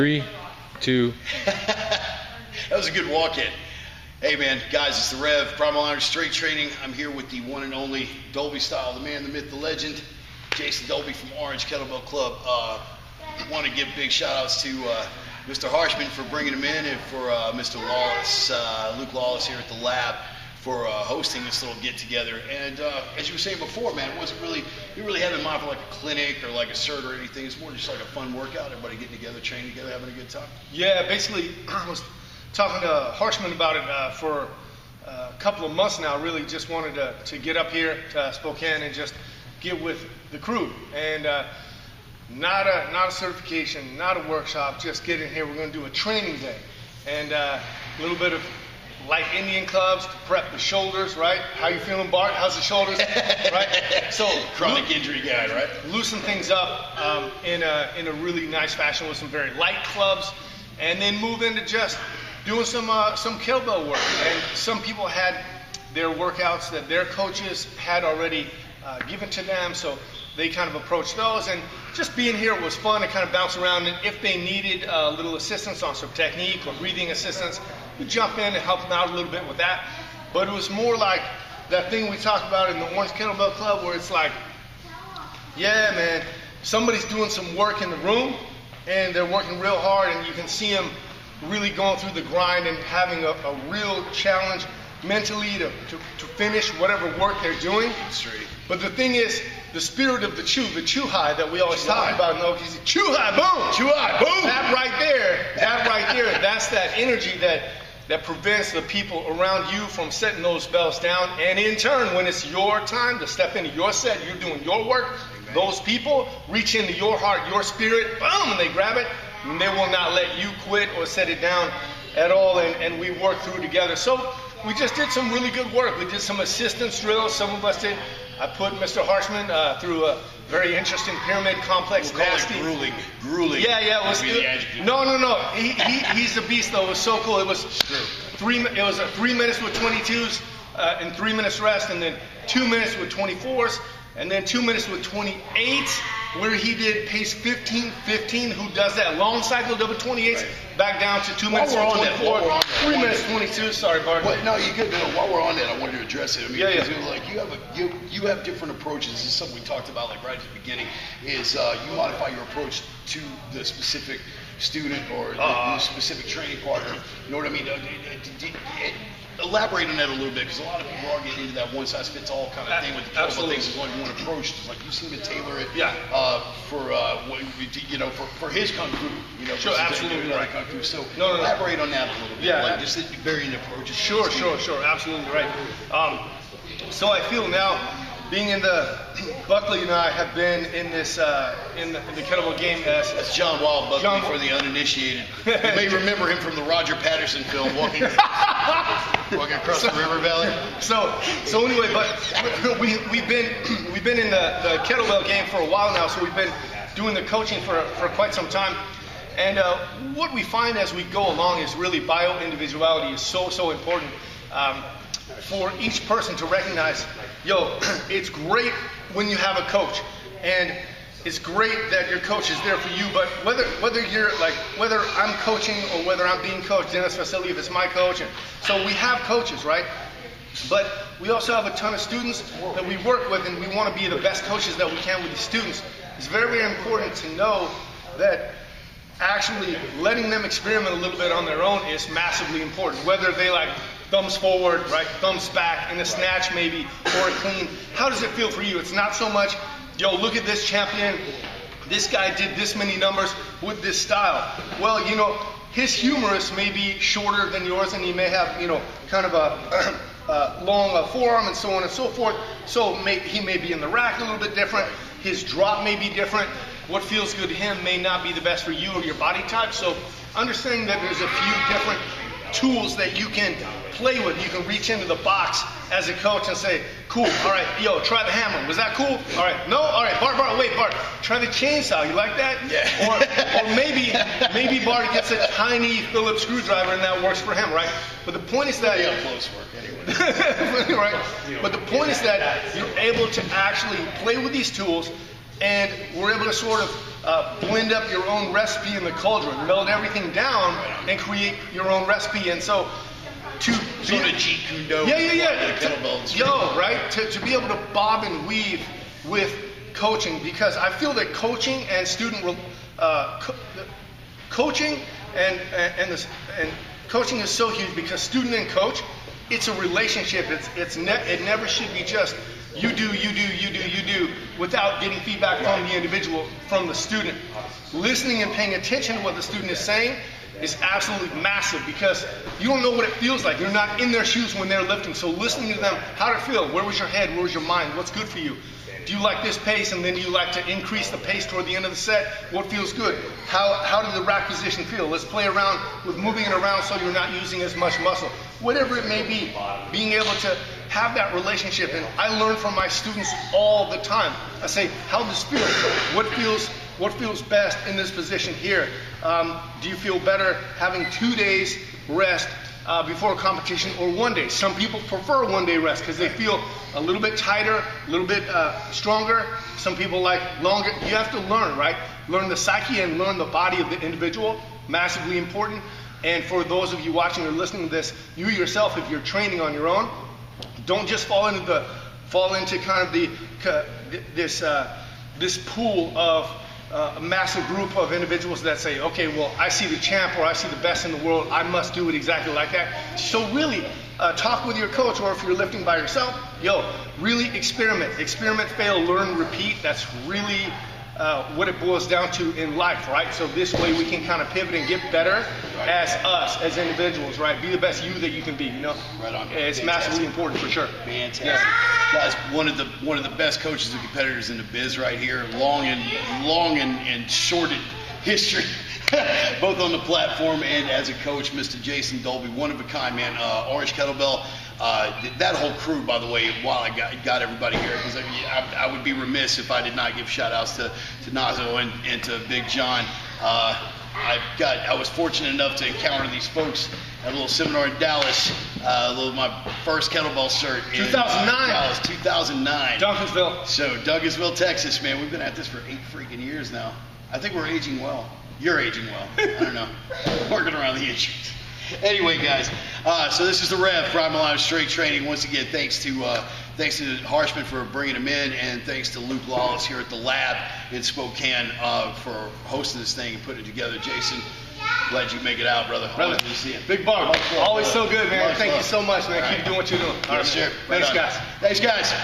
3, 2. That was a good walk-in. Hey man, guys, it's the Rev, Primal Iron Strength Training. I'm here with the one and only Dolbystyle, the man, the myth, the legend, Jason Dolby from Orange Kettlebell Club. Want to give big shout-outs to Mr. Harshman for bringing him in, and for Mr. Lollis, Luke Lollis here at the lab, for hosting this little get-together. And as you were saying before, man, it wasn't really, you really had in mind for like a clinic or like a cert or anything. It's more just like a fun workout, everybody getting together, training together, having a good time. Yeah, basically, I was talking to Harshman about it for a couple of months now. Really just wanted to get up here to Spokane and just get with the crew. And not a certification, not a workshop, just get in here. We're going to do a training day. And a little bit of light Indian clubs to prep the shoulders, right? How you feeling, Bart? How's the shoulders, right? So Chronic injury guy, right? Loosen things up in a really nice fashion with some very light clubs, and then move into just doing some kettlebell work. And some people had their workouts that their coaches had already given to them, so they kind of approached those. And just being here was fun to kind of bounce around, and if they needed a little assistance on some technique or breathing assistance, we jump in and help them out a little bit with that. But it was more like that thing we talked about in the Orange Kettlebell Club, where it's like, yeah, man, somebody's doing some work in the room and they're working real hard, and you can see them really going through the grind and having a real challenge mentally to finish whatever work they're doing. But the thing is, the spirit of the chew high that we always talk about, chew high, boom, chew high, boom. That right there, that's that energy that prevents the people around you from setting those bells down. And in turn, when it's your time to step into your set, you're doing your work, those people reach into your heart, your spirit, boom, and they grab it, and they will not let you quit or set it down at all, and we work through together. So we just did some really good work. We did some assistance drills, some of us did. I put Mr. Harshman through a very interesting pyramid complex. We'll call it grueling. Yeah, it was good. No. He's a beast though. It was so cool. It was 3 minutes with 22s and 3 minutes rest, and then 2 minutes with 24s, and then 2 minutes with 28s, where he did pace 15-15. Who does that long cycle double 28s back down to 2 minutes with 24, 3 minutes 22. Sorry, Bart. Well, no, you good. While we're on that, I wanted to address it. I mean, like you have different approaches. This is something we talked about like right at the beginning. Is you modify your approach to the specific student or the specific training partner. You know what I mean? Elaborate on that a little bit, because a lot of people are getting into that one-size-fits-all kind of thing with the kettlebell things. Is like one approach. It's like you seem to tailor it for his kung fu. You know, sure, absolutely right. Kung fu. So elaborate on that a little bit. Yeah, like just varying approaches. Sure, absolutely right. So I feel now, being in the Buckley and I have been in this in the kettlebell game as That's John Wild Buckley for the uninitiated. You may remember him from the Roger Patterson film, walking across the river valley. So anyway, but we've been in the kettlebell game for a while now. So we've been doing the coaching for quite some time. And what we find as we go along is really bio-individuality is so important. For each person to recognize, it's great when you have a coach, and it's great that your coach is there for you, but whether I'm coaching or whether I'm being coached in this facility, if it's my coach, and so we have coaches, right? But we also have a ton of students that we work with, and we want to be the best coaches that we can with these students. It's very, very important to know that actually letting them experiment a little bit on their own is massively important. Whether they like thumbs forward, right, thumbs back, in a snatch maybe, or a clean. How does it feel for you? It's not so much, look at this champion, this guy did this many numbers with this style. Well, his humerus may be shorter than yours, and he may have, kind of a long forearm and so on and so forth. So he may be in the rack a little bit different. His drop may be different. What feels good to him may not be the best for you or your body type. So understanding that there's a few different tools that you can play with. You can reach into the box as a coach and say, cool, all right, try the hammer. Was that cool? All right, no? All right, Bart, wait, Bart, try the chainsaw. You like that? Yeah. Or maybe Bart gets a tiny Phillips screwdriver and that works for him, right? But the point is that... Yeah, close work anyway. right? But the point is that you're able to actually play with these tools, and we're able to sort of blend up your own recipe in the cauldron, meld everything down, and create your own recipe. And so, sort of Jeet Kune Do. Right? To be able to bob and weave with coaching, because I feel that coaching and student coaching and coaching is so huge, because student and coach, it's a relationship. It never should be just you do without getting feedback from the individual, from the student. Listening and paying attention to what the student is saying is absolutely massive, because you don't know what it feels like. You're not in their shoes when they're lifting. So listening to them, how did it feel? Where was your head? Where was your mind? What's good for you? Do you like this pace, and then you like to increase the pace toward the end of the set? What feels good? How did the rack position feel? Let's play around with moving it around so you're not using as much muscle. Whatever it may be, being able to have that relationship. And I learn from my students all the time. I say, how does this feel? What feels best in this position here? Do you feel better having 2 days rest before a competition, or 1 day? Some people prefer 1 day rest because they feel a little bit tighter, a little bit stronger. Some people like longer. You have to learn, right? Learn the psyche and learn the body of the individual. Massively important. And for those of you watching or listening to this, you yourself, if you're training on your own, don't just fall into kind of this pool of a massive group of individuals that say, okay, well, I see the champ, or I see the best in the world, I must do it exactly like that. So really, talk with your coach, or if you're lifting by yourself, really experiment, fail, learn, repeat. That's really what it boils down to in life, right? So this way we can kind of pivot and get better as us, as individuals, right? Be the best you that you can be, Right on. It's massively important for sure. Fantastic. Guys, one of the best coaches and competitors in the biz right here. Long and shorted history, both on the platform and as a coach, Mr. Jason Dolby. One of a kind, man. Orange Kettlebell. That whole crew, by the way, while I got everybody here, because I would be remiss if I did not give shout outs to Nazo and to Big John. I was fortunate enough to encounter these folks at a little seminar in Dallas, my first kettlebell cert in 2009. Dallas, 2009. Duncansville. So Douglasville, Texas, man. We've been at this for 8 freaking years now. I think we're aging well. You're aging well. I don't know. Working around the issues. Anyway, guys, so this is the Rev, Primal Line Straight Training. Once again, thanks to Harshman for bringing him in, and thanks to Luke Lollis here at the lab in Spokane for hosting this thing and putting it together. Jason, glad you make it out, brother. Always good to see you. Big bar. Always so good, man. Thank you so much, man. Keep doing what you're doing. Yes, sir. Thanks, guys. Thanks, guys.